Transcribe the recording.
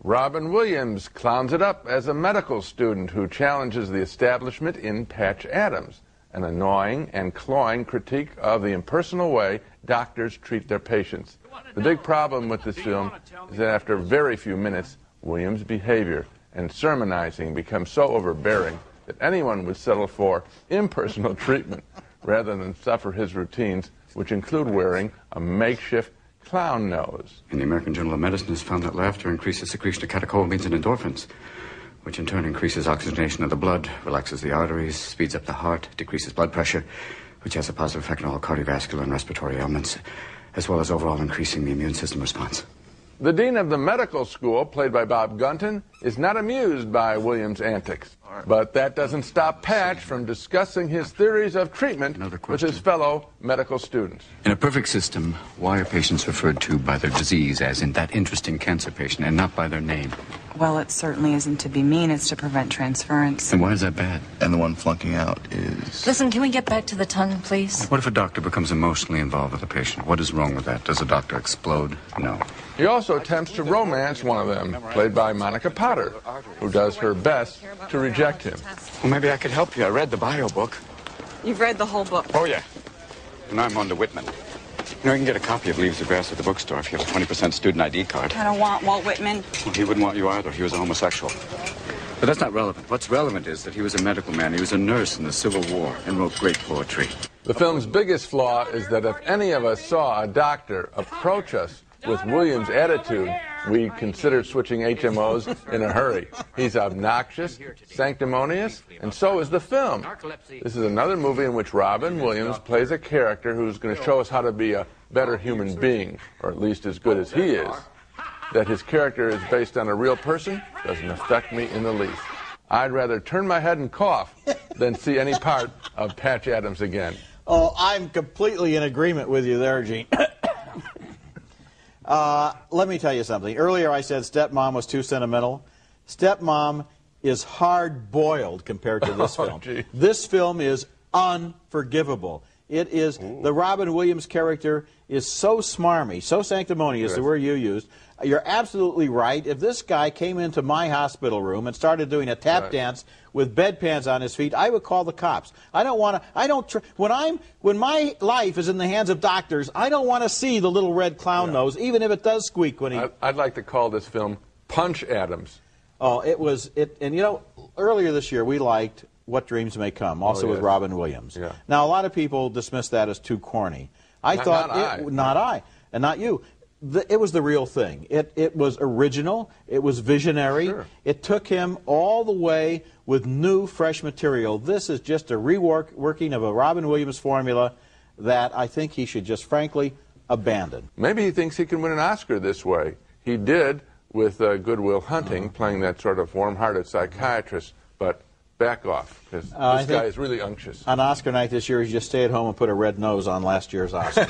Robin Williams clowns it up as a medical student who challenges the establishment in Patch Adams, an annoying and cloying critique of the impersonal way doctors treat their patients. The big problem with this film is that after very few minutes, Williams' behavior and sermonizing become so overbearing that anyone would settle for impersonal treatment rather than suffer his routines, which include wearing a makeshift clown nose. And the American Journal of Medicine has found that laughter increases secretion of catecholamines and endorphins, which in turn increases oxygenation of the blood, relaxes the arteries, speeds up the heart, decreases blood pressure, which has a positive effect on all cardiovascular and respiratory ailments, as well as overall increasing the immune system response. The dean of the medical school, played by Bob Gunton, is not amused by Williams' antics. But that doesn't stop Patch from discussing his theories of treatment with his fellow medical students. In a perfect system, why are patients referred to by their disease, as in that interesting cancer patient, and not by their name? Well, it certainly isn't to be mean. It's to prevent transference. And why is that bad? And the one flunking out is... Listen, can we get back to the tongue, please? What if a doctor becomes emotionally involved with a patient? What is wrong with that? Does a doctor explode? No. He also attempts to romance one of them, played by Monica Potter, who does her best to reject him. Well, maybe I could help you. I read the bio book. You've read the whole book? Oh, yeah. And I'm on to Whitman. You know, you can get a copy of Leaves of Grass at the bookstore if you have a 20% student ID card. I don't want Walt Whitman. Well, he wouldn't want you either. He was a homosexual. But that's not relevant. What's relevant is that he was a medical man. He was a nurse in the Civil War and wrote great poetry. The film's biggest flaw is that if any of us saw a doctor approach us with Williams' attitude, we considered switching HMOs in a hurry. He's obnoxious, sanctimonious, and so is the film. This is another movie in which Robin Williams plays a character who's going to show us how to be a better human being, or at least as good as he is. That his character is based on a real person doesn't affect me in the least. I'd rather turn my head and cough than see any part of Patch Adams again. Oh, I'm completely in agreement with you there, Gene. Let me tell you something. Earlier I said Stepmom was too sentimental. Stepmom is hard-boiled compared to this film. Gee. This film is unforgivable. It is, the Robin Williams character is so smarmy, so sanctimonious, Yes. the word you used. You're absolutely right. If this guy came into my hospital room and started doing a tap dance with bedpans on his feet, I would call the cops. I don't want to, when my life is in the hands of doctors, I don't want to see the little red clown nose, even if it does squeak when he... I'd like to call this film Punch Adams. Oh, and you know, earlier this year we liked What Dreams May Come, also with Robin Williams. Yeah. Now, a lot of people dismiss that as too corny. Not I, and not you. It was the real thing. It was original. It was visionary. Sure. It took him all the way with new, fresh material. This is just a reworking of a Robin Williams formula that I think he should just frankly abandon. Maybe he thinks he can win an Oscar this way. He did with Good Will Hunting, playing that sort of warm-hearted psychiatrist, but back off, because this guy is really unctuous. On Oscar night this year, he just stay at home and put a red nose on last year's Oscar.